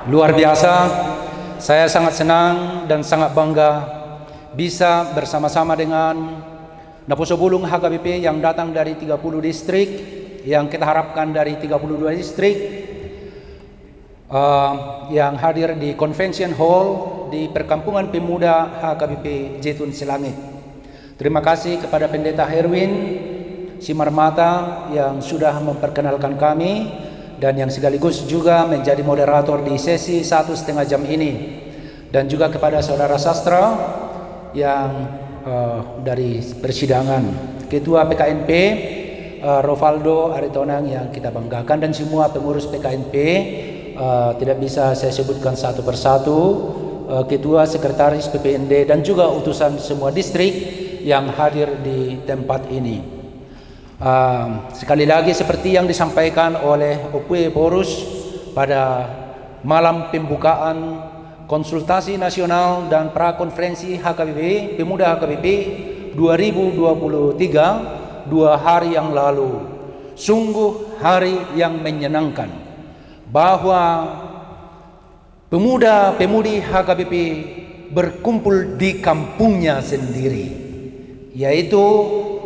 Luar biasa, saya sangat senang dan sangat bangga bisa bersama-sama dengan Naposo Bulung HKBP yang datang dari 30 distrik, yang kita harapkan dari 32 distrik, yang hadir di Convention Hall di Perkampungan Pemuda HKBP Jetun Selangit. Terima kasih kepada Pendeta Herwin Simarmata yang sudah memperkenalkan kami dan yang sekaligus juga menjadi moderator di sesi 1,5 jam ini, dan juga kepada saudara sastra yang dari persidangan, Ketua PKNP Rovaldo Aritonang yang kita banggakan, dan semua pengurus PKNP, tidak bisa saya sebutkan satu persatu, Ketua Sekretaris PPND dan juga utusan semua distrik yang hadir di tempat ini. Sekali lagi seperti yang disampaikan oleh Opwe Porus pada malam pembukaan konsultasi nasional dan prakonferensi HKBP Pemuda HKBP 2023 2 hari yang lalu, sungguh hari yang menyenangkan bahwa pemuda-pemudi HKBP berkumpul di kampungnya sendiri, yaitu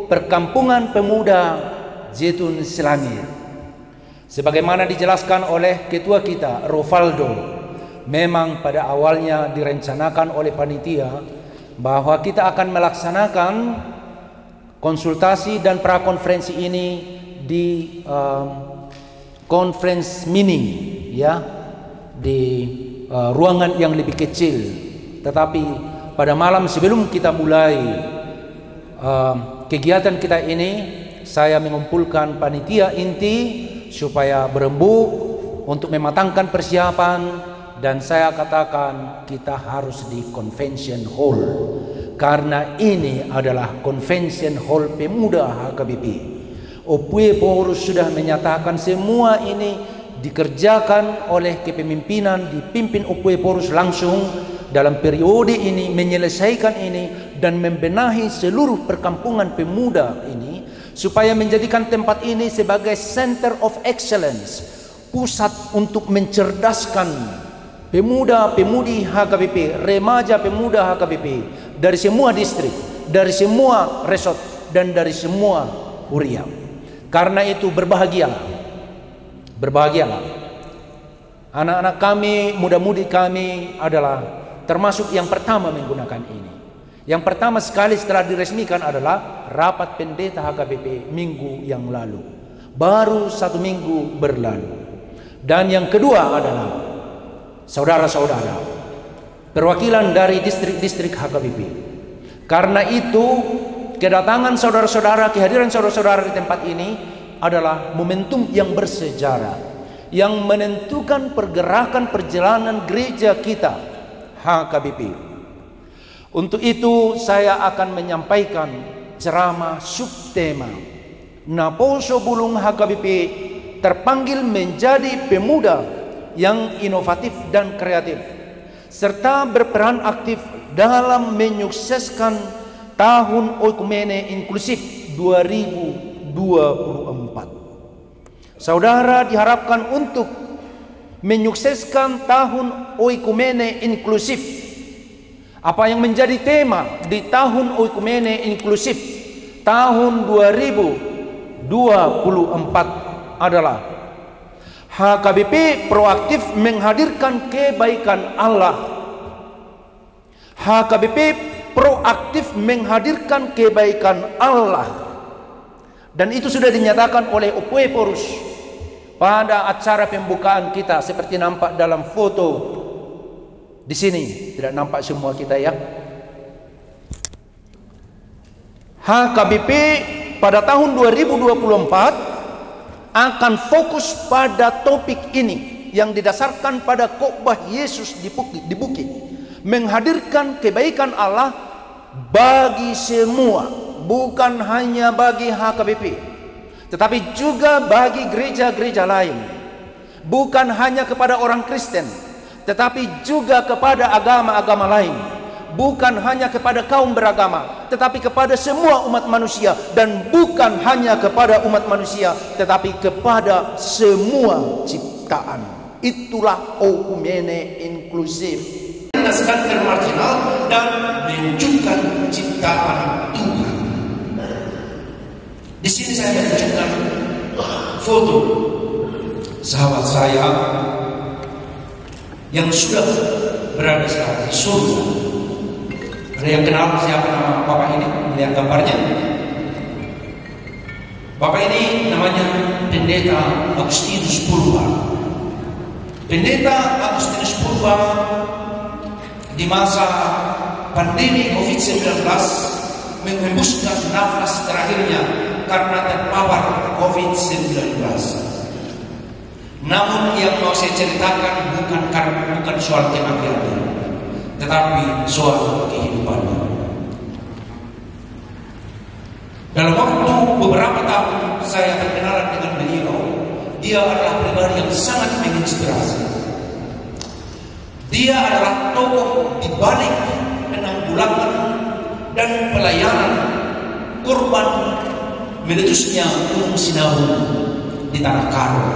Perkampungan Pemuda Jetun Selangit. Sebagaimana dijelaskan oleh ketua kita Rovaldo, memang pada awalnya direncanakan oleh panitia bahwa kita akan melaksanakan konsultasi dan prakonferensi ini di conference mini, ya, di ruangan yang lebih kecil. Tetapi pada malam sebelum kita mulai kegiatan kita ini, saya mengumpulkan panitia inti supaya berembuk untuk mematangkan persiapan, dan saya katakan kita harus di Convention Hall karena ini adalah Convention Hall Pemuda HKBP. Opwe Porus sudah menyatakan semua ini dikerjakan oleh kepemimpinan, dipimpin Opwe Porus langsung dalam periode ini, menyelesaikan ini dan membenahi seluruh perkampungan pemuda ini supaya menjadikan tempat ini sebagai center of excellence, pusat untuk mencerdaskan pemuda-pemudi HKBP, remaja pemuda HKBP dari semua distrik, dari semua resort dan dari semua uriau. Karena itu berbahagialah, berbahagialah. Anak-anak kami, muda-mudi kami adalah termasuk yang pertama menggunakan ini. Yang pertama sekali setelah diresmikan adalah rapat pendeta HKBP minggu yang lalu, baru 1 minggu berlalu. Dan yang kedua adalah saudara-saudara perwakilan dari distrik-distrik HKBP. Karena itu kedatangan saudara-saudara, kehadiran saudara-saudara di tempat ini adalah momentum yang bersejarah yang menentukan pergerakan perjalanan gereja kita HKBP. Untuk itu saya akan menyampaikan ceramah subtema Naposo Bulung HKBP terpanggil menjadi pemuda yang inovatif dan kreatif, serta berperan aktif dalam menyukseskan Tahun Oikumene Inklusif 2024. Saudara diharapkan untuk menyukseskan Tahun Oikumene Inklusif. Apa yang menjadi tema di Tahun Oikumene Inklusif tahun 2024 adalah HKBP proaktif menghadirkan kebaikan Allah. HKBP proaktif menghadirkan kebaikan Allah. Dan itu sudah dinyatakan oleh Opwe Porus pada acara pembukaan kita, seperti nampak dalam foto di sini. Tidak nampak semua kita, ya. HKBP pada tahun 2024 akan fokus pada topik ini yang didasarkan pada khotbah Yesus di bukit, menghadirkan kebaikan Allah bagi semua, bukan hanya bagi HKBP, tetapi juga bagi gereja-gereja lain, bukan hanya kepada orang Kristen, tetapi juga kepada agama-agama lain, bukan hanya kepada kaum beragama, tetapi kepada semua umat manusia, dan bukan hanya kepada umat manusia, tetapi kepada semua ciptaan Itulah okumene inklusif. Menjelaskan termarginal dan menunjukkan ciptaan Tuhan. Di sini saya menunjukkan foto sahabat saya yang sudah berada sekarang di surga. Ada yang kenal siapa nama bapak ini? Lihat gambarnya. Bapak ini namanya Pendeta Agustinus Purba. Pendeta Agustinus Purba di masa pandemi COVID-19 menghembuskan nafas terakhirnya karena terpapar COVID-19. Namun yang mau saya ceritakan bukan soal kematiannya, tetapi soal kehidupannya. Dalam waktu beberapa tahun saya berkenalan dengan beliau. Dia adalah pribadi yang sangat menginspirasi. Dia adalah tokoh di balik penanggulangan dan pelayanan korban meletusnya Gunung Sinabung di Tanah Karo.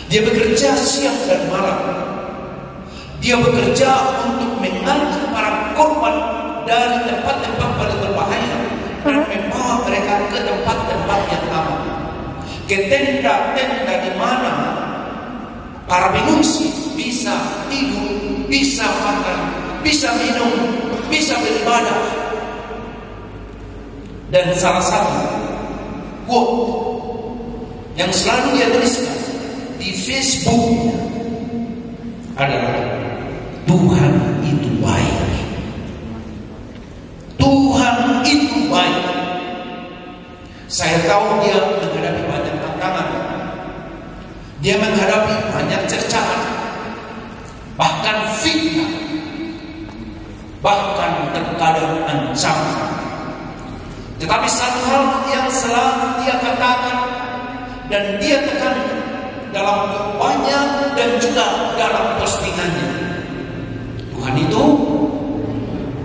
Dia bekerja siang dan malam. Dia bekerja untuk mengangkat para korban dari tempat-tempat paling berbahaya dan membawa mereka ke tempat-tempat yang aman, ke tenda-tenda di mana para pengungsi bisa tidur, bisa makan, bisa minum, bisa beribadah. Dan salah satu quote yang selalu dia tuliskan di Facebook adalah, Tuhan itu baik. Tuhan itu baik. Saya tahu dia menghadapi banyak tantangan. Dia menghadapi banyak cercaan, bahkan fitnah, bahkan terkadang ancaman. Tetapi satu hal yang selalu dia katakan dan dia tekankan dalam khotbahnya dan juga dalam postingannya, Tuhan itu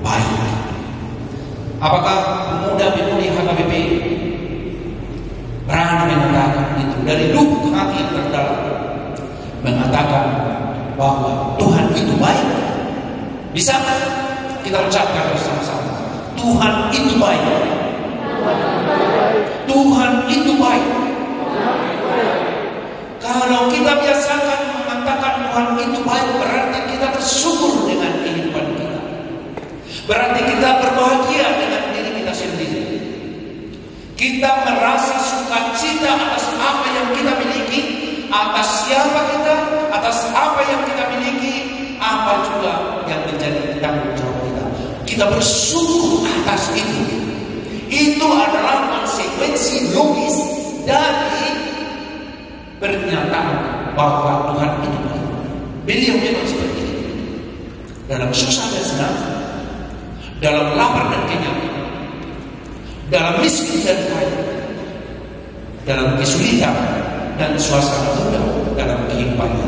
baik. Apakah pemuda-pemudi HKBP berani mengatakan itu dari lubuk hati yang terdalam, mengatakan bahwa Tuhan itu baik? Bisakah kita ucapkan bersama-sama, Tuhan itu baik? Tuhan itu baik. Kalau kita biasakan mengatakan Tuhan itu baik, berarti kita bersyukur dengan kehidupan kita. Berarti kita berbahagia dengan diri kita sendiri. Kita merasa sukacita atas apa yang kita miliki, atas siapa kita, atas apa yang kita miliki, apa juga yang menjadi tanggung jawab kita. Kita bersyukur atas itu. Itu adalah konsekuensi logis dari pernyataan bahwa Tuhan itu baik. Beliau memang seperti itu. Dalam susah dan senang, dalam lapar dan kenyang, dalam miskin dan kaya, dalam kesulitan dan suasana duka dalam kehidupannya,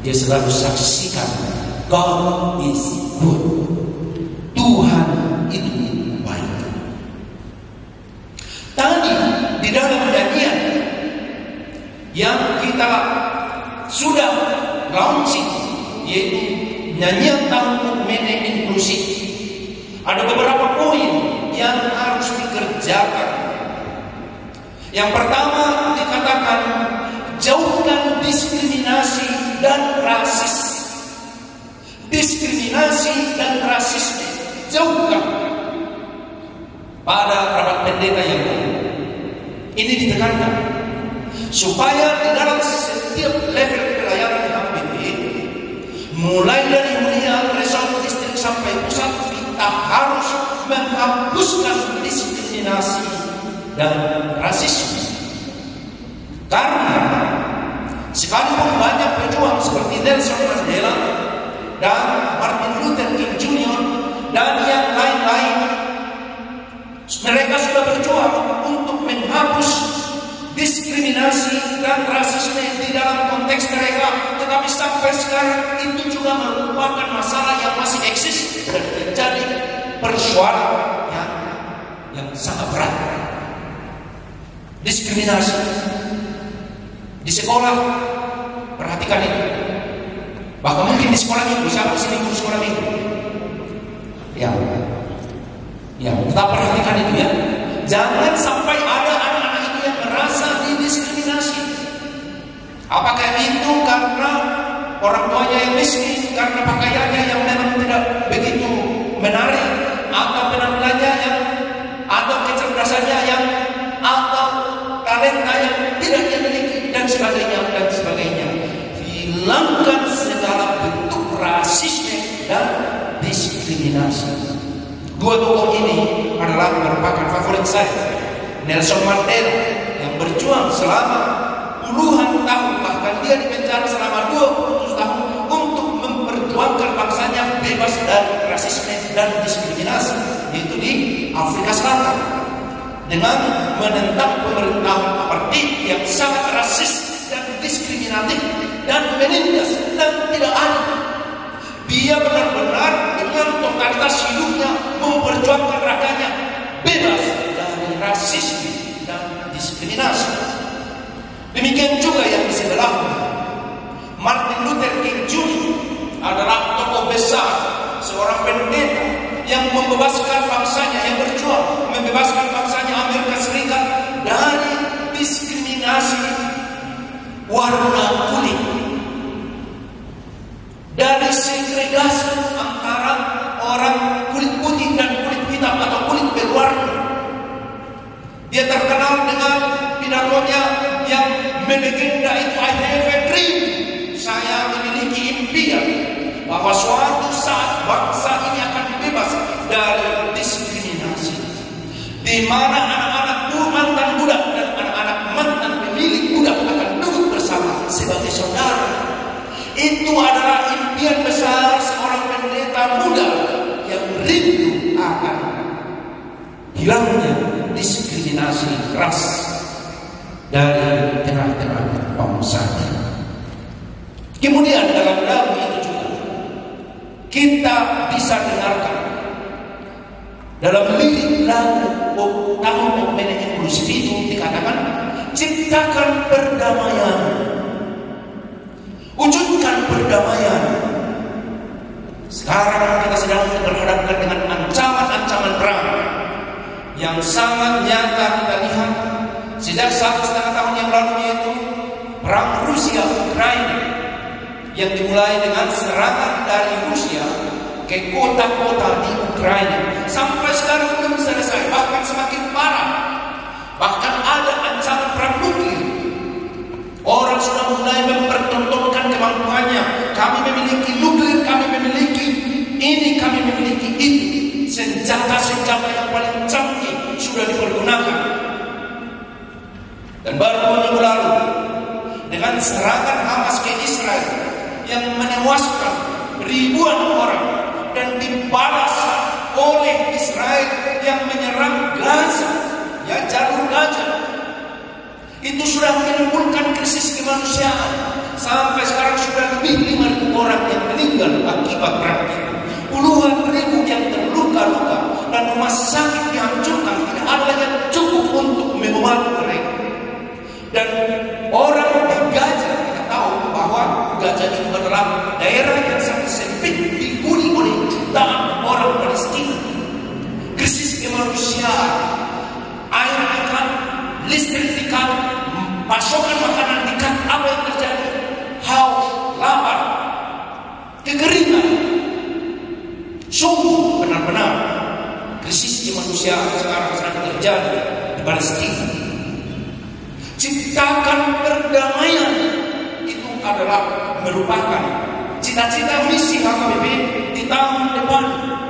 dia selalu saksikan God is good. Tuhan itu baik. Tadi di dalam nyanyian yang kita sudah launching, yaitu nyanyian tahun Okumene Inklusif, ada beberapa poin yang harus dikerjakan. Yang pertama dikatakan, jauhkan diskriminasi dan rasis. Diskriminasi dan rasisme jauhkan. Pada rapat pendeta yang lain, ini ditekankan supaya di dalam setiap level pelayanan HKBP, mulai dari hunian, resort, distrik sampai pusat, kita harus menghapuskan diskriminasi dan rasisme. Karena sekalipun banyak pejuang seperti Nelson Mandela dan Martin Luther King Jr. dan yang lain-lain, mereka sudah berjuang untuk menghapus diskriminasi dan rasisme di dalam konteks mereka, tetapi sampai sekarang itu juga merupakan masalah yang masih eksis dan menjadi persoalan yang sangat berat. Diskriminasi di sekolah, Perhatikan itu. Bahkan mungkin di sekolah minggu, siapa di sini guru sekolah minggu? Ya, kita perhatikan itu ya. Jangan sampai ada anak-anak itu yang merasa didiskriminasi. Apakah itu karena orang tuanya yang miskin, karena pakaiannya yang memang tidak begitu menarik, atau penampilannya yang, atau kecerdasannya yang, atau talenta yang tidak dia miliki, dan sebagainya dan sebagainya. Hilangkan segala bentuk rasisme dan diskriminasi. Dua tokoh ini adalah merupakan favorit saya. Nelson Mandela yang berjuang selama puluhan tahun, bahkan dia dipenjara selama 27 tahun untuk memperjuangkan bangsanya bebas dari rasisme dan diskriminasi, yaitu di Afrika Selatan, dengan menentang pemerintahan apartheid yang sangat rasis dan diskriminatif dan menindas dan tidak adil. Dia benar-benar dengan totalitas hidupnya memperjuangkan rakyatnya bebas dari rasisme dan diskriminasi. Demikian juga yang di sebelahnya, Martin Luther King Jr. adalah tokoh besar, seorang pendeta yang membebaskan bangsanya, yang berjuang membebaskan bangsanya Amerika Serikat dari diskriminasi warna kulit, dari segregasi antara orang kulit putih dan kulit hitam atau kulit berwarna. Dia terkenal dengan pidatonya yang melegenda itu, I have a dream, saya memiliki impian bahwa suatu saat bangsa ini akan bebas dari diskriminasi, di mana anak-anak mantan budak dan anak-anak mantan pemilik budak akan duduk bersama sebagai saudara. Itu adalah impian besar seorang pendeta muda yang rindu akan hilangnya diskriminasi ras dari tengah-tengah bangsa. Kemudian dalam lagu itu juga kita bisa dengarkan dalam lirik lagu tahun Okumene Inklusif itu dikatakan, ciptakan perdamaian, wujudkan perdamaian. Sekarang kita sedang berhadapkan dengan ancaman-ancaman perang yang sangat nyata kita lihat sejak 1,5 tahun yang lalu, yaitu perang Rusia-Ukraina yang dimulai dengan serangan dari Rusia ke kota-kota di Ukraina. Sampai sekarang belum selesai, bahkan semakin parah. Bahkan ada ancaman perang nuklir. Orang sudah mulai mempertontonkan kemampuannya. Kami memiliki nuklir, kami memiliki ini, kami memiliki itu. Senjata-senjata yang paling canggih sudah dipergunakan. Dan baru minggu lalu dengan serangan Hamas ke Israel yang menewaskan ribuan orang dan dibalas oleh Israel yang menyerang Gaza, ya jalur Gaza, itu sudah menimbulkan krisis kemanusiaan. Sampai sekarang sudah lebih 5.000 orang yang meninggal akibat perang itu, puluhan ribu yang terluka-luka, dan rumah sakit dihancurkan, tidak ada yang cukup untuk mengobati mereka. Dan orang di Gaza, kita tahu bahwa Gaza itu adalah daerah yang sangat sempit, dihuni oleh jutaan orang Palestina. Krisis kemanusiaan, air ikan, listrik ikan, pasokan makanan ikan, apa yang terjadi? Haus, lapar, kekeringan. Sungguh benar-benar krisis kemanusiaan sekarang sedang terjadi di Palestina. Ciptakan perdamaian itu adalah merupakan cita-cita misi HKBP di tahun depan.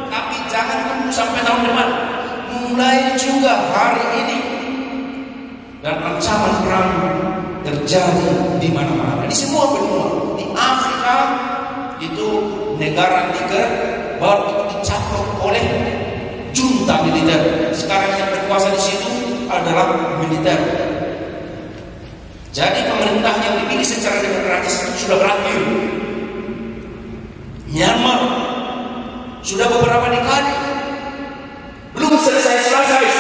Tapi jangan tunggu sampai tahun depan, mulai juga hari ini. Dan ancaman perang terjadi di mana-mana, di semua benua. Di Afrika itu negara Niger baru itu dicaplok oleh junta militer. Sekarang yang berkuasa di situ adalah militer. Jadi pemerintah yang dipilih secara demokratis sudah berakhir. Myanmar sudah beberapa dekade belum selesai.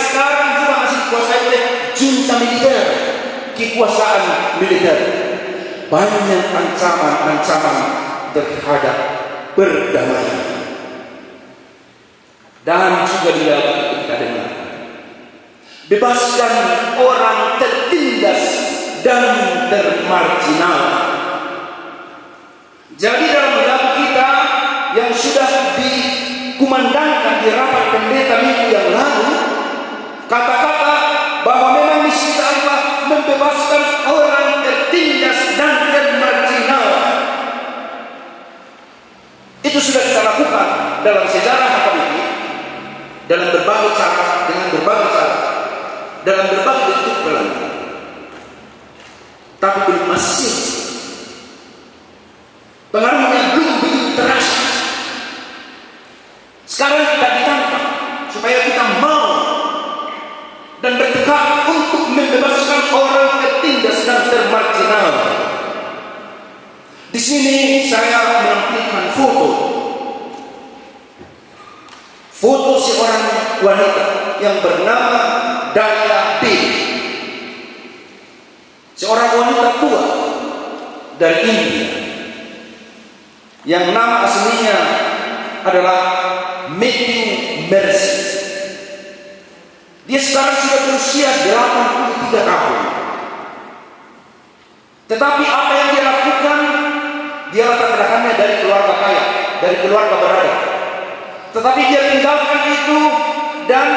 Sekarang juga masih dikuasai oleh junta militer, kekuasaan militer. banyak ancaman-ancaman terhadap perdamaian. Dan juga di dalam kita dengar, bebaskan orang tertindas dan termarginal. Jadi dalam lagu kita yang sudah dikumandangkan di rapat pendeta minggu yang lalu, kata-kata bahwa memang misi Allah membebaskan orang tertindas dan termarginal. Itu sudah kita lakukan dalam sejarah HKBP, dalam berbagai cara, dalam berbagai bentuk pelayanan. Tapi belum masif, pengaruhnya belum begitu terasa. Sekarang kita ditantang supaya kita mau dan bertekad untuk membebaskan orang tertindas dan termarginal. Di sini saya menampilkan foto seorang wanita yang bernama Daya B. Seorang wanita tua dari India yang nama aslinya adalah Matthew Mercy. Dia sekarang sudah berusia 83 tahun. Tetapi apa yang dia lakukan, dia latar belakangnya dari keluarga kaya, dari keluarga berada. Tetapi dia tinggalkan itu dan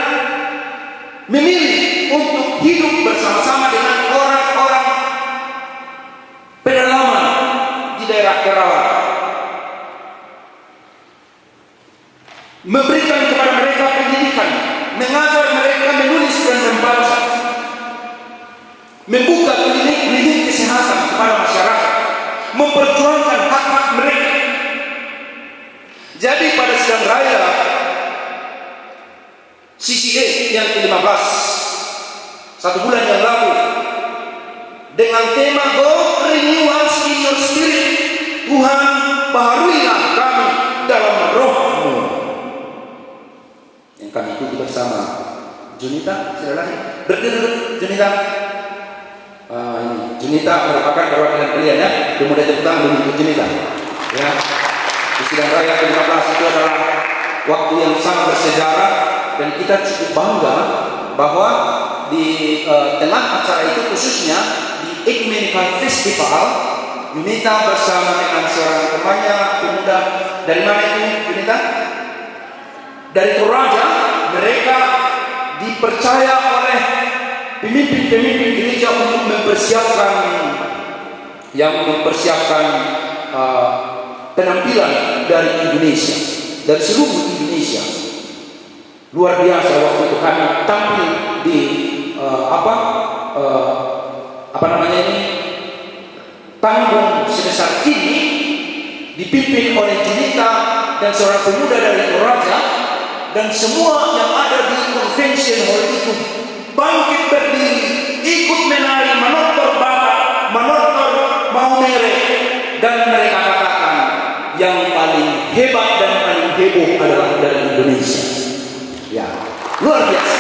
memilih untuk hidup bersama-sama dengan orang-orang pedalaman di daerah Kerala, memberikan kepada mereka pendidikan, mengajar mereka menulis dan membaca, membuka klinik-klinik kesehatan kepada masyarakat, memperjuangkan hak-hak mereka. Jadi pada sidang raya CCA yang ke-15 1 bulan yang lalu dengan tema God renew us in your spirit, Tuhan baharuilah kami dalam roh-Mu, yang kami ikuti bersama. Junita, silakan berdiri. Junita, ini Junita merupakan perwakilan kalian ya. Kemudian tepuk tangan untuk Junita. Ya, di sidang raya ke-15 itu adalah waktu yang sangat bersejarah dan kita cukup bangga bahwa di tengah acara itu, khususnya di Ecumenical Festival, Junita bersama dengan seorang temannya pemuda dari mana itu Junita? Dari Toraja. Mereka dipercaya oleh pemimpin-pemimpin gereja untuk mempersiapkan penampilan dari Indonesia, dari seluruh Indonesia. Luar biasa waktu itu kami tampil di panggung sebesar ini, dipimpin oleh Junita dan seorang pemuda dari Toraja, dan semua yang ada di convention hall itu bangkit berdiri, ikut menari, menotor bakat, menotor maumere, dan mereka katakan yang paling hebat dan paling heboh adalah dari Indonesia. Ya, luar biasa.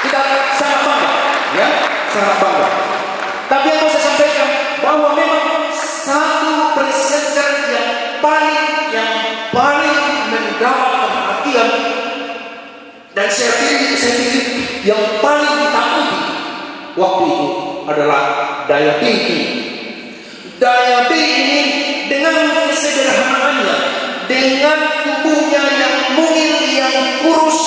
Kita sangat bangga, ya, sangat bangga. Tapi yang mau saya sampaikan bahwa memang satu presenter yang paling mendapat perhatian dan saya pikir yang paling ditakuti waktu itu adalah Daya B. Daya B ini dengan kesederhanaannya, dengan tubuhnya yang mungil, yang kurus,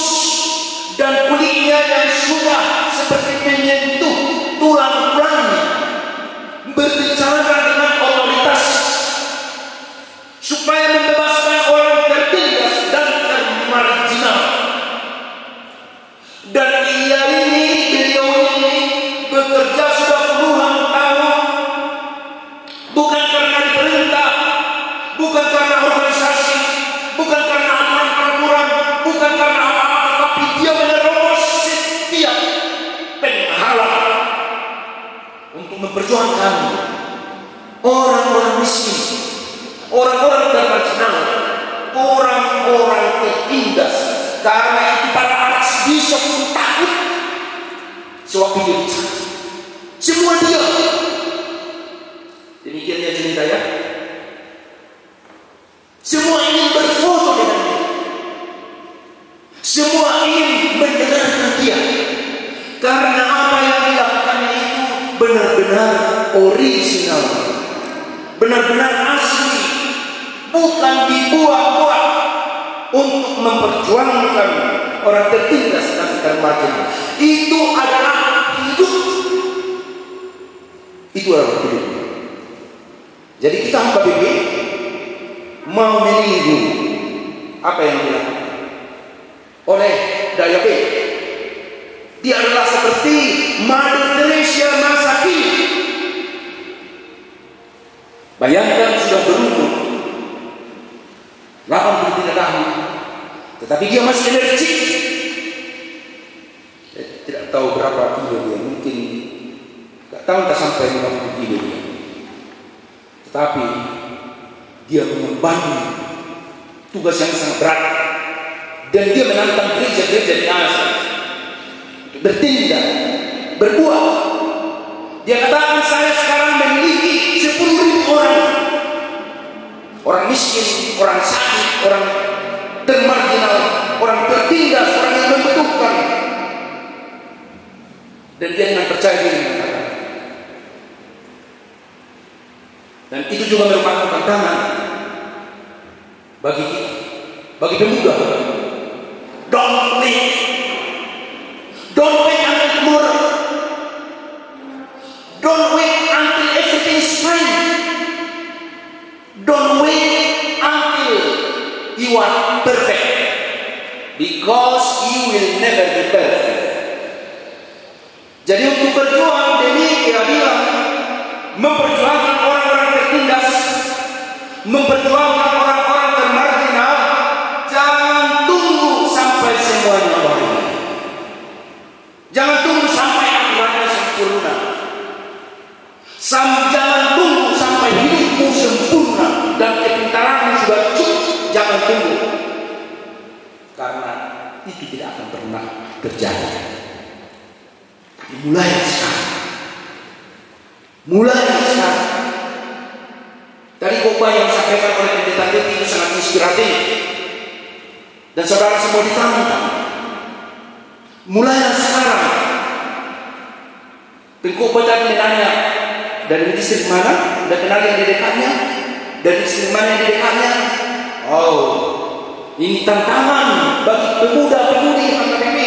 dan kulitnya yang sudah seperti menyentuh tulang-tulangnya, berbicara dengan otoritas supaya membebaskan orang tertindas dan termarginal. Dan beliau ini bekerja sudah puluhan tahun, bukan karena diperintah, bukan karena organisasi, bukan karena aturan-aturan, bukan karena apa-apa, tapi dia menerobos setiap penghalang untuk memperjuangkan orang-orang miskin, orang-orang termarginal, orang-orang tertindas. Karena itu para archbishop pun takut sewaktu dia bicara. Semua dia. Demikian Semua ingin berfoto dengan dia. Semua ingin mendengarkan dia. Karena apa yang dilakukannya itu benar-benar original, benar-benar asli, bukan dibuat-buat untuk memperjuangkan orang tertindas dan termarginal. Itu adalah hidup. Itu adalah hidup. Jadi kita HKBP mau menunggu apa yang dilakukan oleh Daya B. Dia adalah seperti Mother Teresa masa kini. Bayangkan sudah berumur 83 tahun, tetapi dia masih energik. Saya tidak tahu berapa kilo dia, mungkin tidak tahu tak sampai 50 kilo dia. Tetapi dia mengemban tugas yang sangat berat, dan dia menantang gereja-gereja di Asia bertindak, berbuat. Dia katakan, saya sekarang memiliki 10.000 orang miskin, orang sakit, orang termarginal, orang tertindas, orang yang membutuhkan. Dan dia dengan percaya diri mengatakan, dan itu juga merupakan tantangan bagi kita, bagi pemuda. Don't wait until tomorrow. Don't wait until everything is fine. Don't wait until you are perfect, because you will never be perfect. Jadi untuk berjuang demi keadilan, memperjuangkan orang-orang tertindas, memperjuangkan orang-orang termarginal, jangan tunggu sampai semuanya baik. Jangan tunggu sampai aturannya sempurna. Jangan tunggu sampai hidupmu sempurna dan kepintaranmu sudah cukup. Jangan tunggu, karena itu tidak akan pernah terjadi. Tapi mulai sekarang. Tadi khotbah yang disampaikan oleh pendeta Teti itu sangat inspiratif, dan saudara semua ditantang. Mulailah sekarang. Pengkhotbah tadi menanya, dari distrik mana? Udah kenal yang di dekatnya? Dari distrik mana yang di dekatnya? Oh, ini tantangan bagi pemuda-pemudi HKBP.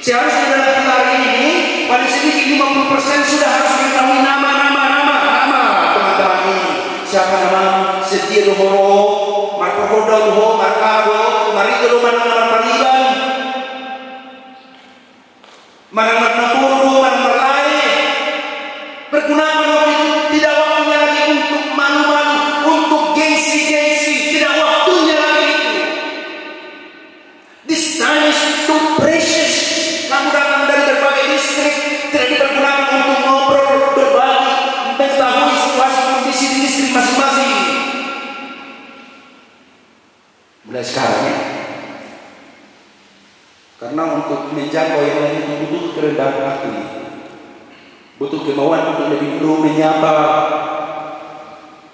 Seharusnya dalam kita hari ini paling sedikit 50% sudah harus mengetahui nama teman-teman ini. Siapa nama? Setia Luhoro, Marco Hoda Luho, Markado, Mariko Luman Paliban, Marang Puru, Marang Merlai. Pergunakan waktu itu, tidak waktunya lagi untuk malu-malu, untuk gengsi-gengsi, tidak waktunya lagi itu. This time is too precious. Kamu datang dari berbagai distrik, tidak dipergunakan untuk ngobrol, berbagi, mengetahui situasi kondisi di distrik masing-masing. Mulai sekarang ya. Karena untuk menjangkau yang lain itu butuh kerendahan hati, butuh kemauan untuk lebih dulu menyapa,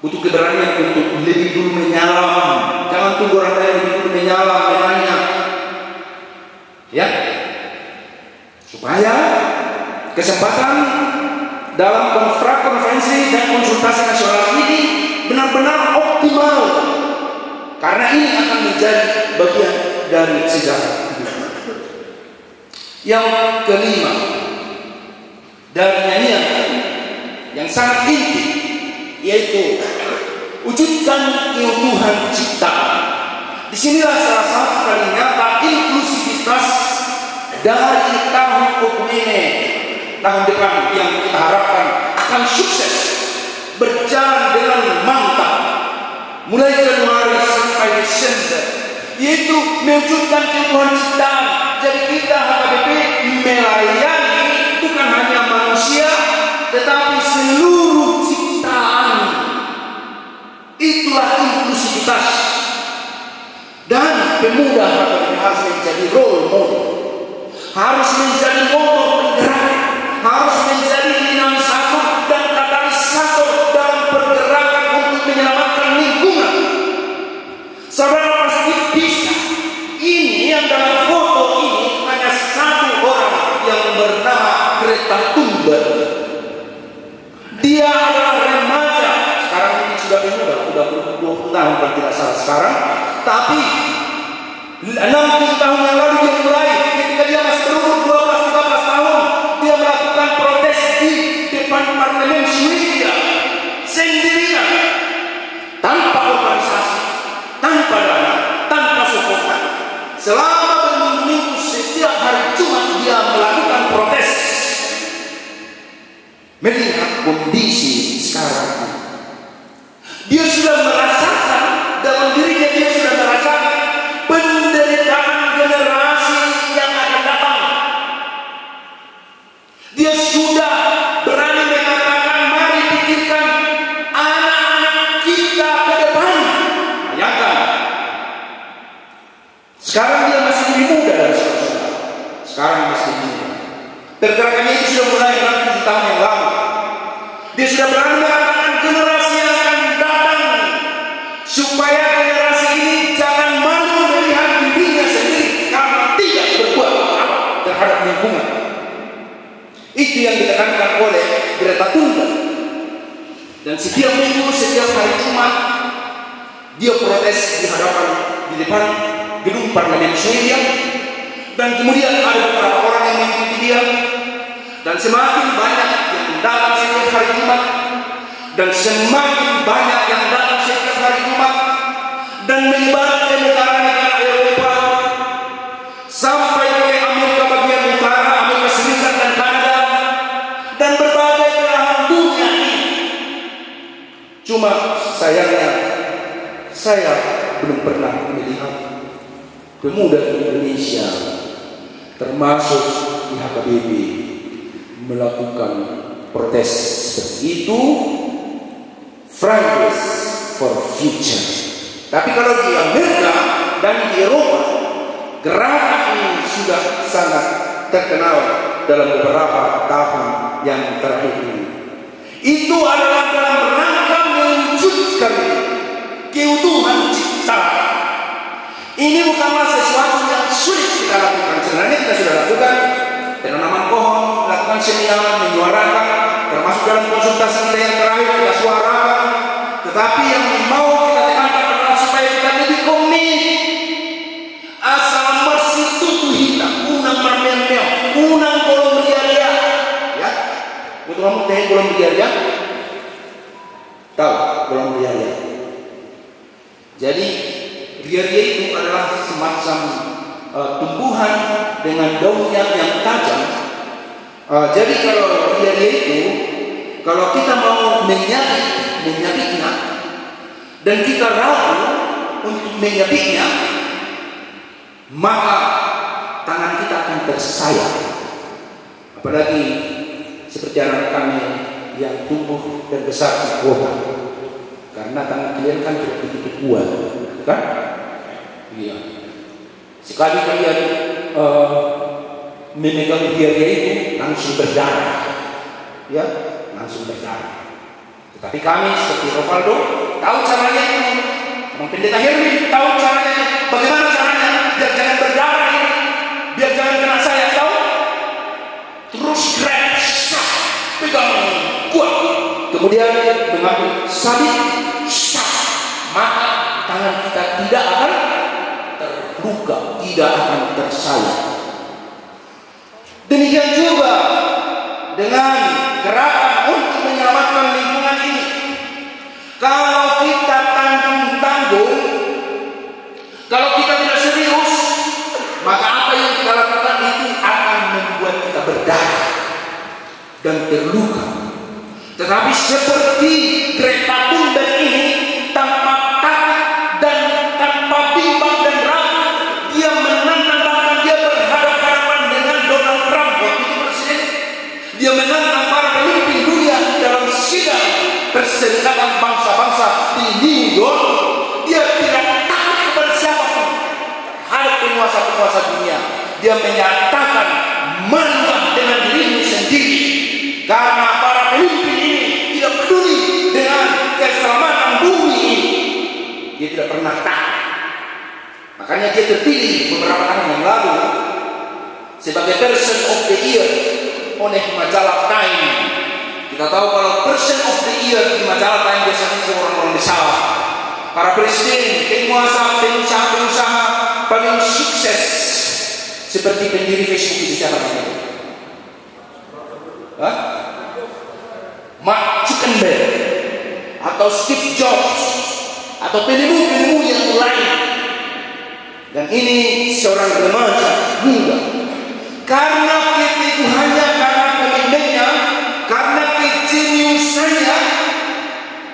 butuh keberanian untuk lebih dulu menyalam. Jangan tunggu orang lain lebih dulu menyalam, menanya, ya, supaya kesempatan dalam konferensi dan konsultasi nasional ini benar-benar optimal, karena ini akan menjadi bagian dari sejarah. Yang kelima, dari nyanyian yang sangat inti, yaitu wujudkan keutuhan ciptaan. Disinilah salah satu kali nyata inklusivitas dari tahun Okumene tahun depan yang kita harapkan akan sukses berjalan dengan mantap mulai Januari sampai Desember, yaitu mewujudkan keutuhan ciptaan. Jadi kita HKBP melayani bukan hanya manusia, tetapi seluruh ciptaan. Itulah inklusivitas. Dan pemuda HKBP harus menjadi role model, harus menjadi motor penggerak, harus menjadi dinamisator dan katalisator dalam pergerakan untuk menyelamatkan lingkungan. Saudara pasti bisa. Ini yang dalam foto ini hanya satu orang yang bernama Greta Thunberg. Dia adalah remaja. Sekarang ini sudah pemuda, sudah 20 tahun kalau tidak salah sekarang. Tapi 60 tahun yang lalu dia mulai, ketika dia masih berumur 12-13 tahun, dia melakukan protes di depan parlemen Swedia sendirian, tanpa organisasi, tanpa dana, tanpa sokongan. Selama berminggu-minggu setiap hari Jumat dia melakukan protes. Melihat kondisi sekarang, dia sudah merasakan dalam dirinya, dia sudah merasakan penderitaan generasi yang akan datang. Dia sudah berani mengatakan, mari pikirkan anak-anak kita ke depan. Bayangkan, sekarang dia masih lebih muda dari saudara. Sekarang masih muda. Pergerakannya itu sudah mulai 60 tahun yang lalu. Dia sudah berani mengatakan generasi yang akan datang, supaya generasi ini jangan malu melihat dirinya sendiri karena tidak berbuat apa terhadap lingkungan. Itu yang ditekankan oleh Greta Thunberg. Dan setiap minggu, setiap hari Jumat, dia protes di depan gedung parlemen Swedia. Dan kemudian ada beberapa orang yang mengikuti dia, dan semakin banyak yang datang setiap hari Jumat, dan semakin banyak yang datang setiap hari Jumat, dan menyebar ke negara-negara Eropa sampai ke Amerika bagian utara, Amerika Serikat dan Kanada, dan berbagai belahan dunia ini. Cuma sayangnya saya belum pernah melihat pemuda Indonesia, termasuk di HKBP, melakukan protes seperti itu. Fridays for Future. Tapi kalau di Amerika dan di Eropa, gerakan ini sudah sangat terkenal dalam beberapa tahun yang terakhir ini. Itu adalah dalam rangka mewujudkan keutuhan cipta. Ini bukanlah sesuatu yang sulit kita lakukan. Sebenarnya kita sudah lakukan penanaman pohon, melakukan seminar, menyuarakan, termasuk dalam konsultasi kita yang terakhir kita suarakan. Tetapi yang mau kita tekankan adalah supaya kita lebih komit. Asal masih tutu hitam, unang mermel-mel, unang kolom ria-ria. Ya, untuk kamu teh kolom ria-ria? Tahu kolom ria-ria? Jadi ria-ria itu adalah semacam tumbuhan dengan daunnya yang tajam. Jadi kalau ria-ria itu, kalau kita mau menyabitnya dan kita ragu untuk menyabitnya, maka tangan kita akan tersayat. Apalagi seperti anak kami yang tumbuh dan besar di kota, karena tangan kalian kan tidak begitu kuat, kan? Iya. Sekali kalian memegang ria-ria itu langsung berdarah, ya, langsung berdarah. Tetapi kami seperti Rovaldo tahu caranya itu. Bang Pendeta Hermin tahu caranya. Bagaimana caranya biar jangan berdarah ini, biar jangan kena saya, tahu? Terus grab, pegang kuat, kemudian mengambil sabit, maka tangan kita tidak akan terluka, tidak akan tersayat. Demikian juga dengan gerakan untuk menyelamatkan lingkungan ini. Kalau kita tanggung-tanggung, kalau kita tidak serius, maka apa yang kita lakukan itu akan membuat kita berdarah dan terluka. Tetapi seperti Greta Thunberg ini, tanpa takut dan tanpa bimbang dan ragu, dia menantang, bahkan dia berhadapan dengan Donald Trump waktu itu presiden. Dia menantang para pemimpin dunia dalam sidang Perserikatan Bangsa-Bangsa di New York. Dia tidak takut kepada siapapun, terhadap penguasa-penguasa dunia. Dia menyatakan, malulah dengan dirimu sendiri, karena para pemimpin ini tidak peduli dengan keselamatan bumi ini. Dia tidak pernah takut. Makanya dia terpilih beberapa tahun yang lalu sebagai Person of the Year oleh majalah Time. Kita tahu kalau Person of the Year di majalah Time biasanya orang-orang besar, para presiden, penguasa, pengusaha paling sukses, seperti pendiri Facebook itu siapa namanya? Mark Zuckerberg atau Steve Jobs atau penemu-penemu yang lain. Dan ini seorang remaja muda, karena keteguhannya, karena komitmennya, karena kejeniusannya,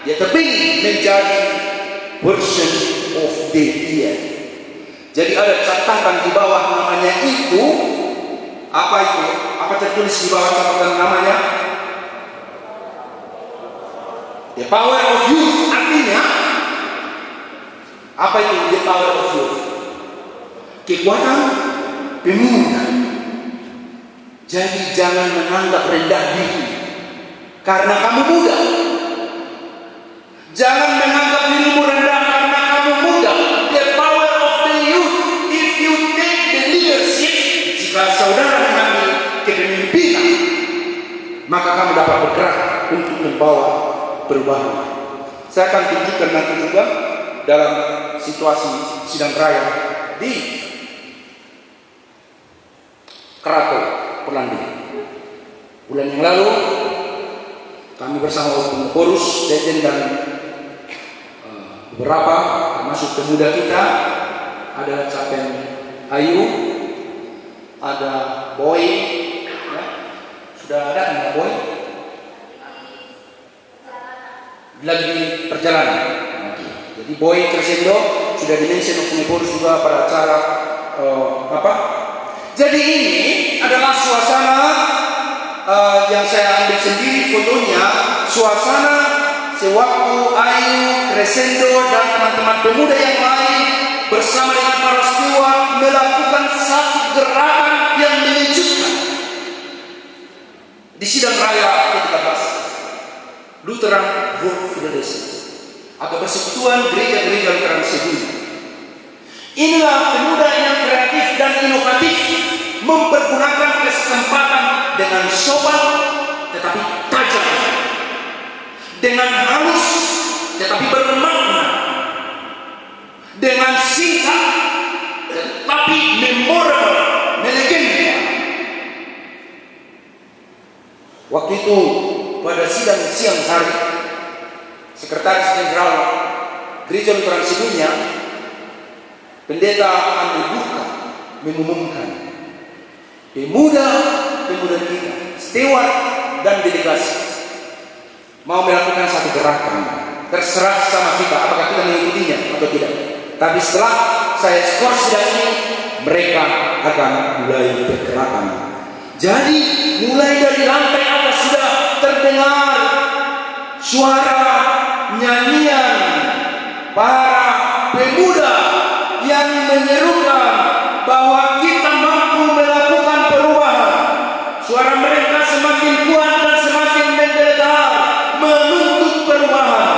dia terpilih menjadi Person of the Year. Jadi ada catatan di bawah namanya itu. Apa itu? Apa tertulis di bawah catatan namanya? The power of youth. Artinya apa itu the power of youth? Kekuatan pemuda. Jadi jangan menganggap rendah diri karena kamu muda. Jangan menganggap dirimu rendah karena kamu muda. The power of the youth. If you take the leadership, jika saudara mengambil kepemimpinan, maka kamu dapat bergerak untuk membawa perubahan. Saya akan tunjukkan nanti juga dalam situasi sidang raya di Krakow, Polandia. Bulan yang lalu kami bersama pengurus, Deden dan beberapa termasuk pemuda kita, ada Capen Ayu, ada Boy, ya. Sudah ada nggak Boy? Lagi perjalanan. Jadi Boy Crescendo sudah dimention pengurus juga pada acara apa? Jadi ini adalah suasana yang saya ambil sendiri fotonya, suasana sewaktu Ayu, Crescendo dan teman-teman pemuda yang lain bersama dengan para steward melakukan satu gerakan yang mengejutkan di sidang raya ke-13 Lutheran World Federation atau Persekutuan Gereja-Gereja Lutheran Sedunia. Inilah pemuda yang kreatif dan inovatif, mempergunakan kesempatan dengan sopan tetapi tajam, dengan halus tetapi bermakna, dengan singkat tetapi memorable, melegenda. Waktu itu pada sidang siang hari, Sekretaris Jenderal Gereja Lutheran Sedunia, Pendeta Andrew Burka, mengumumkan pemuda kita, steward dan delegasi mau melakukan satu gerakan. Terserah sama kita apakah kita mengikutinya atau tidak. Tapi setelah saya skor sidang ini, mereka akan mulai bergerakan. Jadi mulai dari lantai atas sudah terdengar suara nyanyian para pemuda yang menyerukan bahwa kita mampu melakukan perubahan. Suara mereka semakin kuat dan semakin menggelegar menuntut perubahan,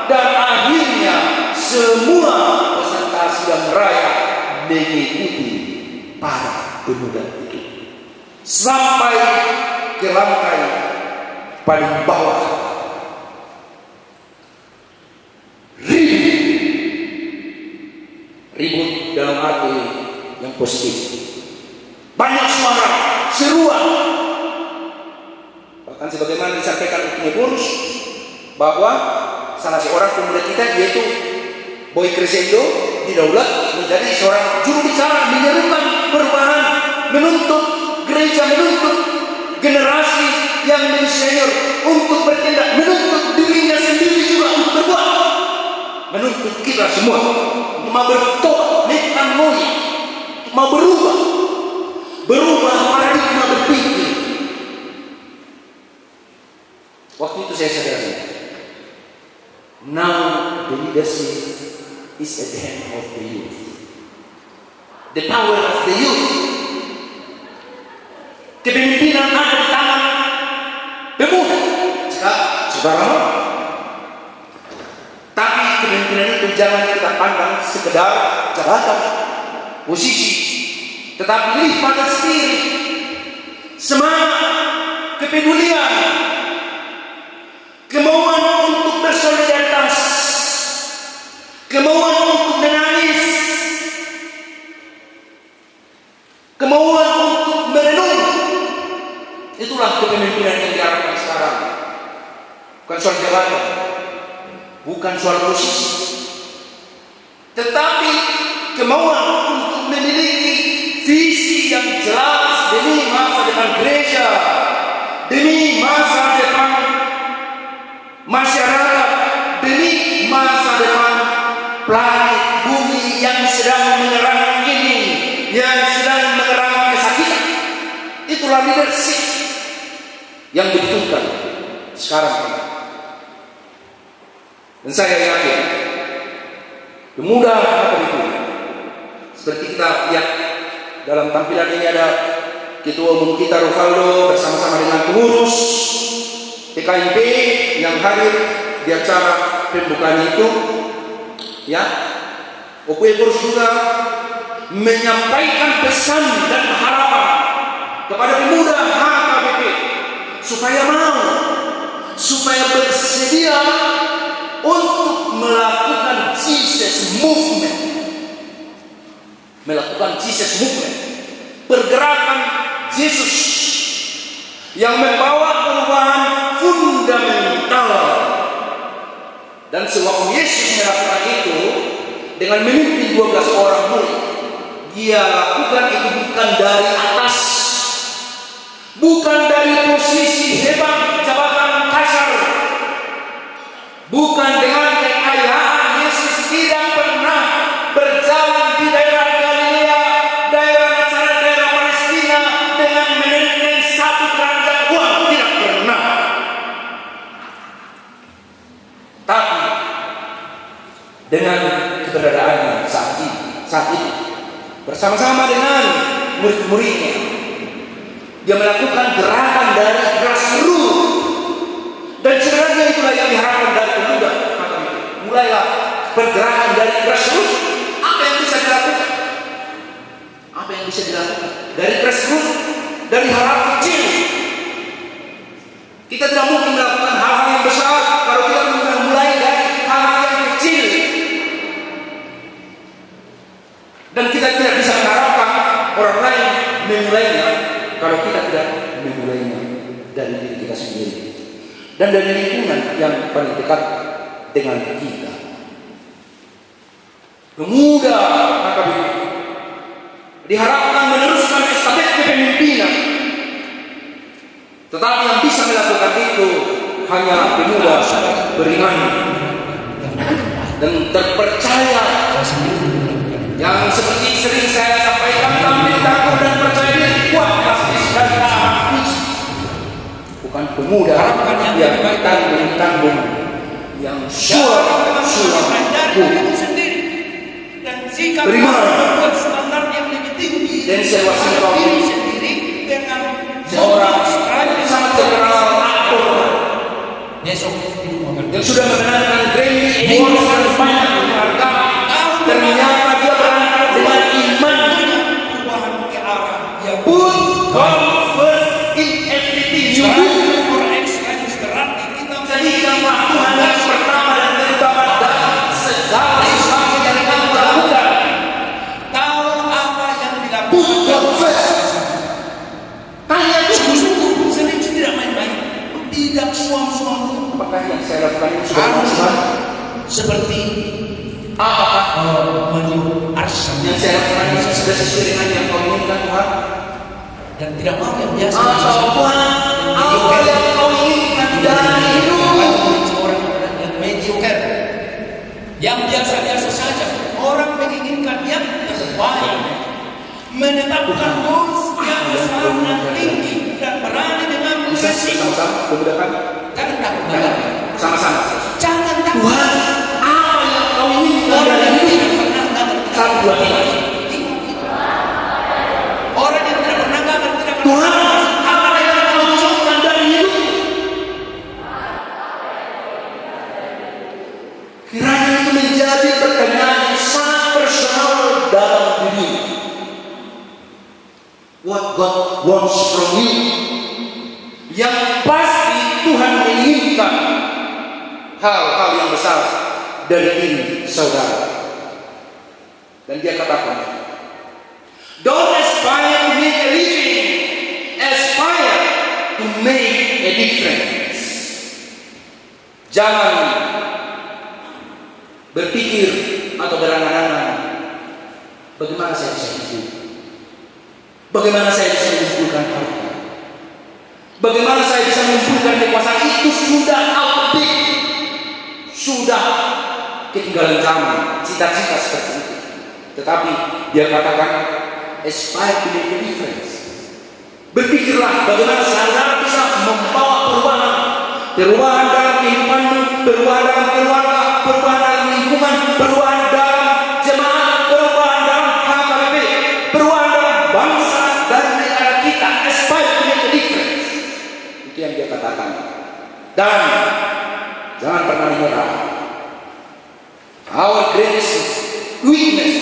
dan akhirnya semua peserta sidang raya mengikuti para pemuda itu sampai ke lantai paling bawah. Ribut dalam arti yang positif. Banyak suara, seruan. Bahkan sebagaimana disampaikan oleh pengurus bahwa salah seorang pemuda kita, yaitu Boy Crescendo, didaulat menjadi seorang juru bicara, menyerukan perubahan, menuntut gereja, menuntut generasi yang lebih senior untuk bertindak, menuntut dirinya sendiri juga untuk berbuat, menuntut kita semua untuk mau bertobat, metanoia, untuk mau berubah paradigma berpikir. Waktu itu saya sadar, now the leadership is at the hand of the youth. The power of the youth. Kepemimpinan ada di tangan pemuda. Saudara, tapi kepemimpinan itu jangan kita pandang sekedar jabatan, posisi, tetapi lebih pada spirit, semangat, kepedulian, kemauan untuk bersolidaritas, kemauan untuk menangis, kemauan untuk merenung. Itulah kepemimpinan yang diharapkan sekarang. Bukan soal jabatan, bukan soal posisi, tetapi kemauan untuk memiliki visi yang jelas demi masa depan gereja, demi masa depan masyarakat, demi masa depan planet bumi yang sedang mengerang ini, yang sedang mengerang kesakitan. Itulah leadership yang dibutuhkan sekarang. Dan saya yakin pemuda apa itu, seperti kita lihat dalam tampilan ini ada Ketua Umum kita Rovaldo bersama-sama dengan pengurus PKIP yang hadir di acara pembukaan itu, ya. Terus juga menyampaikan pesan dan harapan kepada pemuda HKBP supaya mau, supaya bersedia untuk melakukan Jesus Movement, pergerakan Yesus yang membawa perubahan fundamental. Dan sewaktu Yesus melakukan itu dengan memimpin 12 orang murid, dia lakukan itu bukan dari atas, bukan dari posisi hebat, jabatan kasar, bukan dengan kekayaan. Yesus tidak pernah berjalan di daerah Galilea, daerah Nazaret, daerah Palestina dengan menenteng satu keranjang uang, tidak pernah. Tapi dengan keberadaannya saat itu bersama-sama dengan murid-muridnya, dia melakukan gerakan dari grassroots. Dan sebenarnya itulah yang diharapkan dari pemuda. Maka mulailah pergerakan dari grassroots. Apa yang bisa dilakukan? Apa yang bisa dilakukan? Dari grassroots, dari hal-hal kecil. Kita tidak mungkin melakukan hal-hal yang besar kalau kita mulai dari hal-hal yang kecil. Dan kita tidak bisa mengharapkan orang lain memulainya kalau kita tidak memulainya dari diri kita sendiri dan dari lingkungan yang paling dekat dengan kita. Pemuda HKBP diharapkan meneruskan estafet kepemimpinan, tetapi yang bisa melakukan itu hanya pemuda beriman dan terpercaya, yang seperti sering saya sampaikan, tampil tangguh dan percaya diri, kuat pasti dan tahan. Bukan pemuda yang tanggung, yang suara sendiri dan sikap beriman membuat standar yang lebih tinggi dan sewaktu diri sendiri dengan seorang sangat terkenal aktor besok yang sudah mengenalkan Grammy Awards dan banyak penghargaan. Ternyata dia berangkat dengan iman, perubahan ke arah yang put God first in everything you do. Jadikanlah Tuhan yang pertama dan terutama dalam segala sesuatu yang kamu lakukan. Tahu apa yang dilakukan. Put God first. Tanya sungguh-sungguh, serius, tidak main-main, tidak suam-suam. Apakah yang saya lakukan ini sudah maksimal? Seperti apakah meniup arsam yang saya lakukan ini sudah sesuai dengan yang kau inginkan Tuhan? Dan tidak mau yang biasa. Tuhan, apa yang kau inginkan dari hidup? Mediocre, yang biasa-biasa saja. Orang menginginkan yang terbaik, menetapkan goals yang besar dan tinggi dan berani dengan resiko. Sama-sama, memudahkan. Jangan takut banget. Sama-sama. Jangan takut. Tuhan, apa yang kau inginkan dari hidup? Satu, dua, tiga. Orang yang tidak pernah gagal tidak akan. Tuhan, apa yang kau inginkan dari hidup? Kiranya itu menjadi wants from you. Yang pasti Tuhan menginginkan hal-hal yang besar dari diri saudara. Dan dia katakan, don't aspire to make a living, aspire to make a difference. Jangan berpikir atau berangan-angan, bagaimana saya bisa hidup, bagaimana saya bisa mengumpulkan harta, bagaimana saya bisa mengumpulkan kekuasaan. Itu sudah outdated, sudah ketinggalan zaman, cita-cita seperti itu. Tetapi dia katakan, aspire to make a difference. Berpikirlah bagaimana saudara bisa membawa perubahan dalam kehidupanmu, perubahan dalam keluarga, perubahan dalam lingkungan, perubahan dalam jemaat, perubahan dalam HKBP, perubahan dalam bangsa dan negara kita. Aspire to make a difference. Itu yang dia katakan. Dan jangan pernah menyerah. Our greatest weakness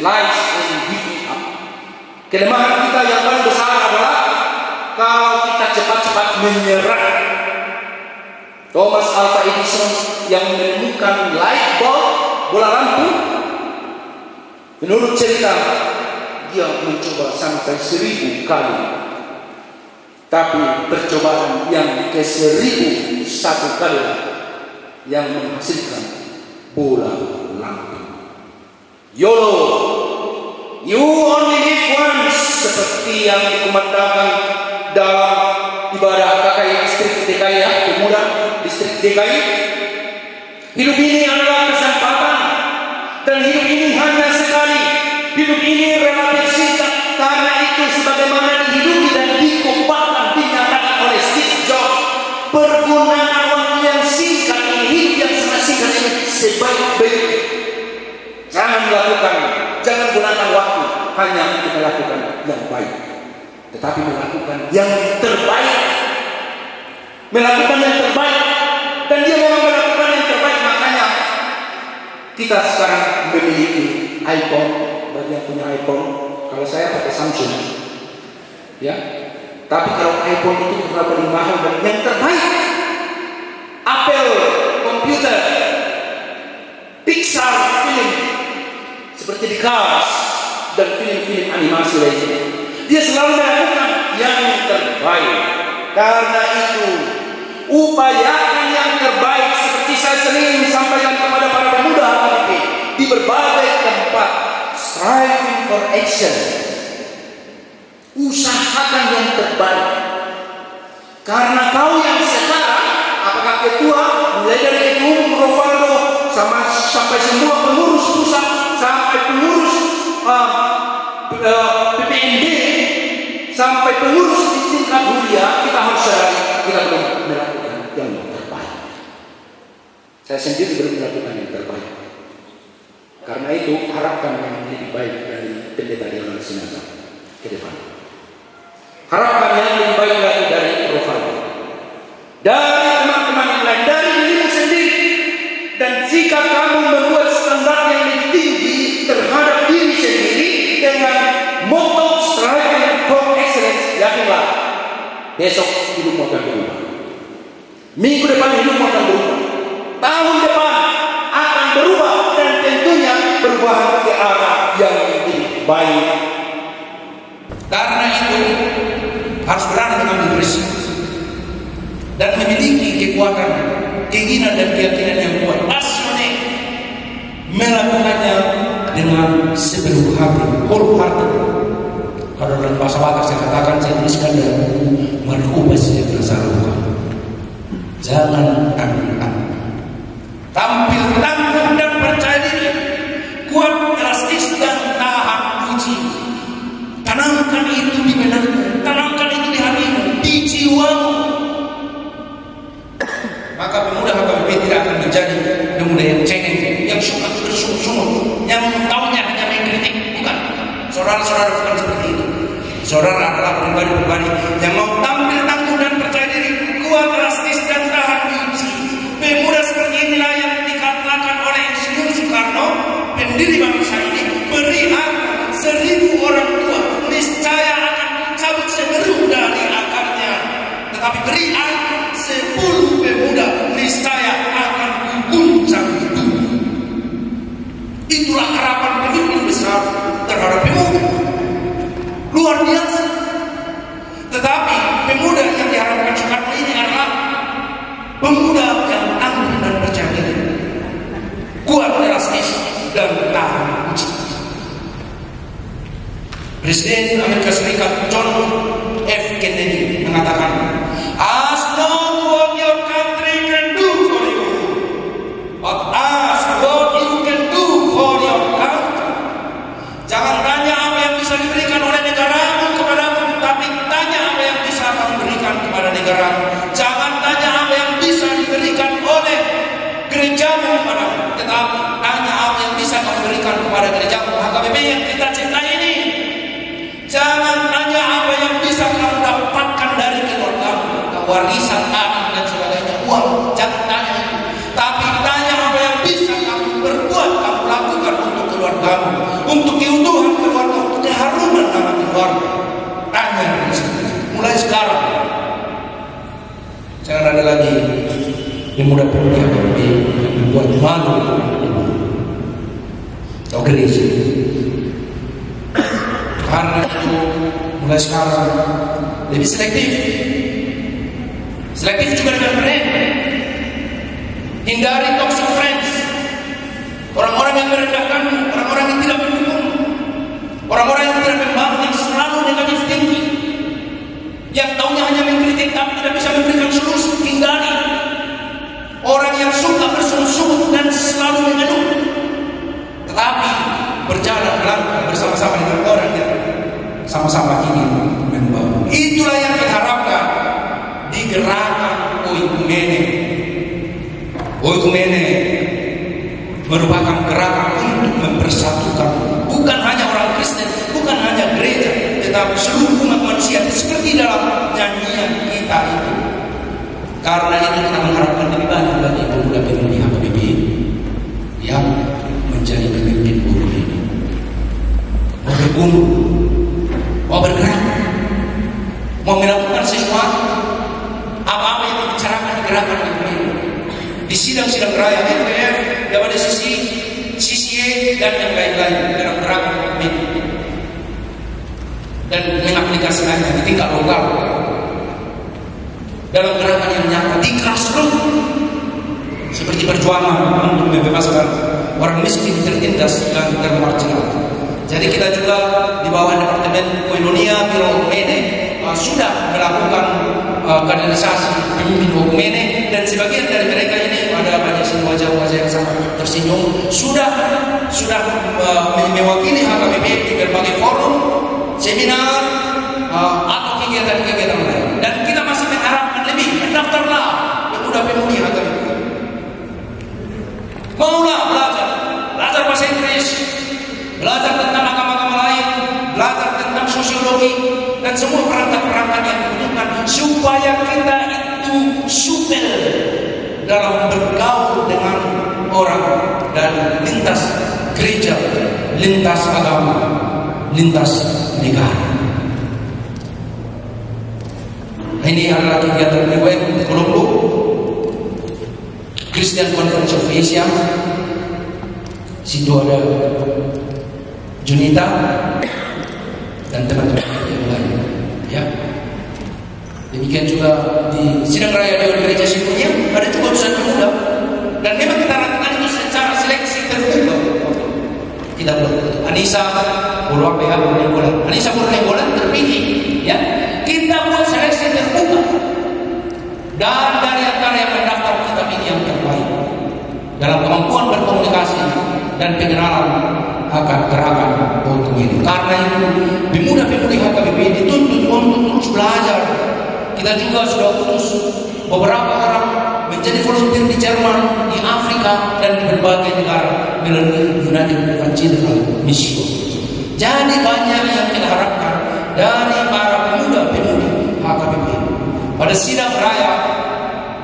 lies in giving up. Kelemahan kita yang paling besar adalah kalau kita cepat-cepat menyerah. Thomas Alva Edison yang menemukan light bulb, bola lampu, menurut cerita dia mencoba sampai 1000 kali. Tapi percobaan yang ke 1001 kali yang menghasilkan bola lampu. YOLO, you only live once, seperti yang dikumandangkan dalam ibadah KKI distrik DKI ya, pemuda distrik DKI. Hidup ini adalah kesempatan, dan hidup ini hanya sekali. Hidup ini relatif singkat. Karena itu sebagaimana dihidupi dan dikompakkan dinyatakan oleh Steve Jobs, pergunaan waktu yang singkat ini, hidup yang sangat singkat ini sebaik-baiknya. Jangan gunakan waktu hanya untuk melakukan yang baik, tetapi melakukan yang terbaik. Melakukan yang terbaik. Dan dia memang melakukan yang terbaik. Makanya kita sekarang memiliki iPhone. Bagi yang punya iPhone, kalau saya pakai Samsung, ya. Tapi kalau iPhone itu terlalu paling mahal dan yang terbaik, Apple komputer, Pixar film, seperti di Cars dan film-film animasi lainnya. Dia selalu melakukan yang terbaik. Karena itu, upayakan yang terbaik seperti saya sering sampaikan kepada para pemuda HKBP di berbagai tempat. Striving for action. Usahakan yang terbaik. Karena kau yang sekarang, apakah ketua, mulai dari ketua umum Rovaldo sampai semua pengurus pusat, sampai pengurus PPND, sampai pengurus di tingkat huria, kita harus sadari kita belum melakukan yang terbaik. Saya sendiri belum melakukan yang terbaik. Karena itu harapkan yang lebih baik dari pendeta Dewan Sinaga ke depan. Harapkan yang lebih baik lagi dari Rovaldo, dari teman-teman yang lain, dari dirimu sendiri. Dan jika kamu membuat standar yang lebih tinggi terhadap diri sendiri dengan motto striving for excellence, yakinlah besok hidupmu akan berubah. Minggu depan hidupmu akan berubah. Tahun depan akan berubah, dan tentunya perubahan ke arah yang lebih baik. Karena itu harus berani mengambil risiko dan memiliki kekuatan, keinginan dan keyakinan yang kuat, passionate, melakukannya dengan sepenuh hati, wholehearted. Kalau dalam bahasa Batak saya katakan, saya tuliskan dalam buku Merubah Sejarah Luka. Jangan tanggung-tanggung. Tampil tangguh dan percaya diri, kuat, elastis dan tahan uji. Tanamkan itu di benakmu, tanamkan itu di hatimu, di jiwamu. Maka pemuda HKBP tidak akan menjadi pemuda yang cengeng, yang suka bersungut-sungut, yang taunya hanya mengkritik. Bukan, saudara-saudara bukan seperti itu. Saudara adalah pribadi-pribadi yang mau tampil tangguh dan percaya diri, kuat, elastis dan tahan uji. Pemuda seperti inilah yang dikatakan oleh Insinyur Soekarno, pendiri bangsa ini, beri aku 1000 orang tua, niscaya akan mencabut semeru harapan pemimpin besar terhadap pemuda. Luar biasa. Tetapi pemuda yang diharapkan Soekarno ini adalah pemuda yang tangguh dan percaya diri, kuat elastis dan tahan uji. Presiden Amerika Serikat John F. Kennedy mengatakan, "Ask not what your country can do for you, but ask what you can do for your country." Jangan tanya apa yang bisa diberikan oleh negaramu kepadamu, tapi tanya apa yang bisa kamu berikan kepada negaramu. Jangan tanya apa yang bisa diberikan oleh gerejamu kepadamu, tetapi tanya apa yang bisa kamu berikan kepada gerejamu. HKBP yang kita cintai ini. Jangan tanya apa yang bisa kamu dapatkan dari keluargamu, warisan, anak dan sebagainya, uang. Jangan tanya itu. Tapi tanya apa yang bisa kamu berbuat, kamu lakukan untuk keluargamu, untuk keutuhan keluarga, untuk keharuman nama keluarga. Tanya mulai sekarang. Jangan ada lagi pemuda-pemuda yang membuat malu atau gereja. Karena itu mulai sekarang lebih selektif. Selektif juga dengan brand. Hindari toxic friends, orang-orang yang merendahkanmu, orang-orang yang tidak mendukung, orang-orang yang tidak membangun, yang selalu negatif tinggi, yang taunya hanya mengkritik tapi tidak bisa memberikan solusi. Hindari orang yang suka bersungut-sungut dan selalu mengeluh, tetapi berjalan langkah bersama-sama dengan orang yang sama-sama ingin membangun. Itulah yang kita harapkan di gerakan Oikumene. Oikumene merupakan gerakan untuk mempersatukan bukan hanya orang Kristen, bukan hanya gereja, tetapi seluruh umat manusia, seperti dalam nyanyian kita itu. Karena itu kita mengharapkan lebih banyak bagi pemuda-pemudi HKBP yang menjadi pemimpin buruh ini. Mau berkumpul, mau bergerak, mau melakukan sesuatu, apa-apa yang dibicarakan di gerakan ini, di sidang-sidang raya MPF, daripada sisi CCA dan yang lain-lain dalam gerakan ini, dan mengaplikasikannya di tingkat lokal, dalam gerakan yang nyata di grassroots, seperti perjuangan untuk membebaskan orang miskin, tertindas dan termarginal. Jadi kita juga di bawah Departemen Koinonia Biro Oikumene sudah melakukan kaderisasi pemimpin Oikumene, dan sebagian dari mereka ini ada banyak wajah-wajah yang sangat tersenyum sudah mewakili HKBP di berbagai forum, seminar atau kegiatan-kegiatan lain. Dan kita masih mengharapkan lebih. Mendaftarlah pemuda-pemudi HKBP. Maulah belajar bahasa Inggris, belajar tentang agama-agama lain, belajar tentang sosiologi dan semua perangkat-perangkat yang dibutuhkan supaya kita itu supel dalam bergaul dengan orang dan lintas gereja, lintas agama, lintas negara. Ini adalah kegiatan UM di Kolombo, Christian Conference of Asia. Situ ada Junita dan teman-teman yang lain. Ya. Demikian juga di sidang raya Dewan Gereja Simpunya ada juga utusan pemuda, dan memang kita lakukan itu secara seleksi terbuka. Kita buat Anissa Purwakayaan, Anissa Purwakayaan terpilih. Ya, kita buat seleksi terbuka, dan dari antara yang mendaftar kita pilih yang terbaik dalam kemampuan berkomunikasi dan pengenalan akan gerakan Oikumene. Karena itu pemuda-pemudi HKBP dituntut untuk terus belajar. Kita juga sudah utus beberapa orang menjadi volunteer di Jerman, di Afrika, dan di berbagai negara melalui United Evangelical Mission. Jadi banyak yang kita harapkan dari para pemuda-pemudi HKBP. Pada sidang raya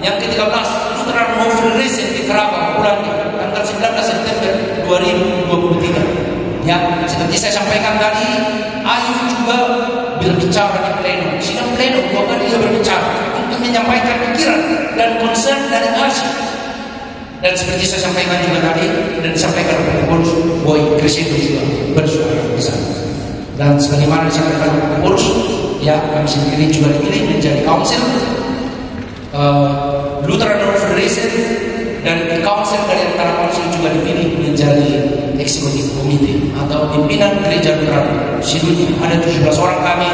yang ke-13 Lutheran Movement Recent di Kerawang bulan tanggal 19 September 2023. Ya, seperti saya sampaikan tadi, Ayu juga berbicara di pleno. Sidang pleno 2 kali dia berbicara untuk menyampaikan pikiran dan concern dari Asia Dan seperti saya sampaikan juga tadi dan disampaikan oleh pengurus Boy Crescendo juga bersuara di sana. Dan sebagaimana disampaikan oleh pengurus, ya kami sendiri juga dipilih menjadi council Lutheran World Federation, dan di council dari antara council juga dipilih menjadi executive committee atau pimpinan gereja Lutheran sedunia. Ada 17 orang kami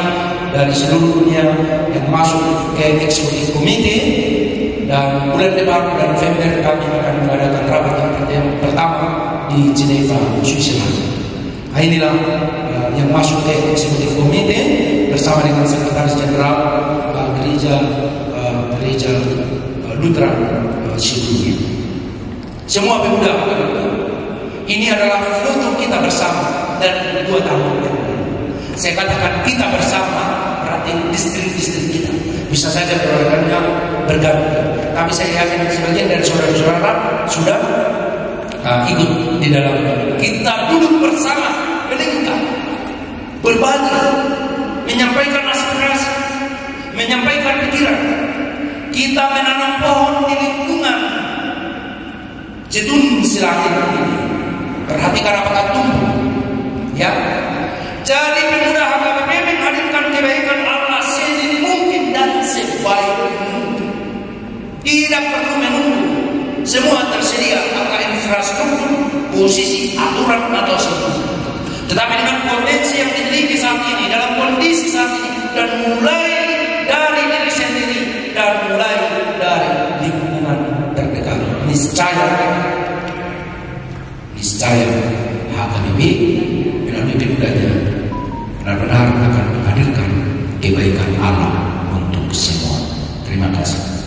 dari seluruh dunia yang masuk ke executive committee. Dan bulan depan, bulan November, kami akan mengadakan rapat yang pertama di Geneva, Switzerland. Nah, inilah yang masuk ke Executive Committee bersama dengan Sekretaris Jenderal Gereja Lutheran sedunia. Semua pemuda, ini adalah foto kita bersama dan 2 tahun yang lalu. Saya katakan kita bersama berarti distrik-distrik kita. Bisa saja perolehannya berganti, tapi saya yakin sebagian dari saudara-saudara sudah ikut di dalam. Kita duduk bersama, meningkat, berbagi, menyampaikan aspirasi, menyampaikan pikiran. Kita menanam pohon di lingkungan Jetun Silatin ini. Perhatikan apakah tumbuh, ya. Jadi pemuda HKBP menghadirkan kebaikan Allah sedini mungkin dan sebaik mungkin. Tidak perlu menunggu semua tersedia, apakah infrastruktur, posisi, aturan atau sesuatu. Tetapi dengan potensi yang dimiliki saat ini, dalam kondisi saat ini, dan mulai dari diri sendiri dan mulai dari lingkungan terdekat, niscaya HKBP melalui pemudanya benar-benar akan menghadirkan kebaikan Allah untuk semua. Terima kasih.